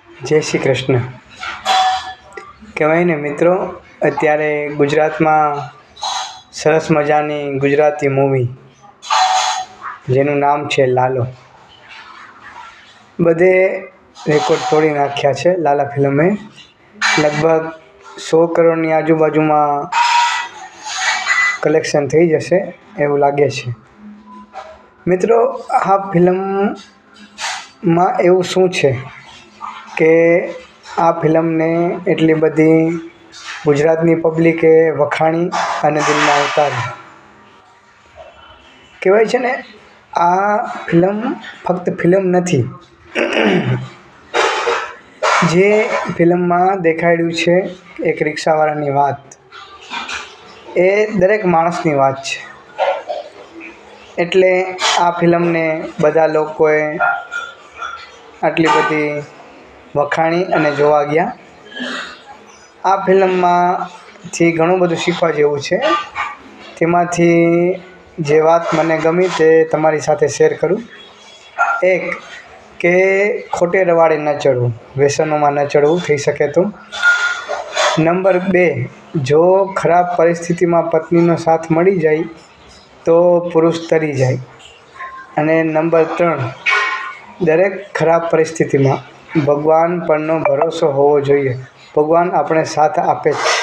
જય શ્રી કૃષ્ણ. કહેવાય ને મિત્રો, અત્યારે ગુજરાતમાં સરસ મજાની ગુજરાતી મૂવી જેનું નામ છે લાલો, બધે રેકોર્ડ તોડી નાખ્યા છે. લાલા ફિલ્મે લગભગ 100 કરોડની આજુબાજુમાં કલેક્શન થઈ જશે એવું લાગે છે. મિત્રો, આ ફિલ્મમાં એવું શું છે કે આ ફિલ્મને એટલી બધી ગુજરાતની પબ્લિકે વખાણી અને દિલમાં ઉતારી. કહેવાય છે ને, આ ફિલ્મ ફક્ત ફિલ્મ નથી, જે ફિલ્મમાં દેખાડ્યું છે એક રિક્ષાવાળાની વાત, એ દરેક માણસની વાત છે. એટલે આ ફિલ્મને બધા લોકોએ આટલી બધી વખાણી અને જોવા ગયા. આ ફિલ્મમાંથી ઘણું બધું શીખવા જેવું છે. તેમાંથી જે વાત મને ગમી તે તમારી સાથે શેર કરું. એક, કે ખોટે રવાડે ન ચડવું, વ્યસનોમાં ન ચડવું થઈ શકે તો. નંબર 2, જો ખરાબ પરિસ્થિતિમાં પત્નીનો સાથ મળી જાય તો પુરુષ તરી જાય. અને નંબર 3, દરેક ખરાબ પરિસ્થિતિમાં ભગવાન પરનો ભરોસો હોવો જોઈએ. ભગવાન આપણે સાથ આપે જ છે.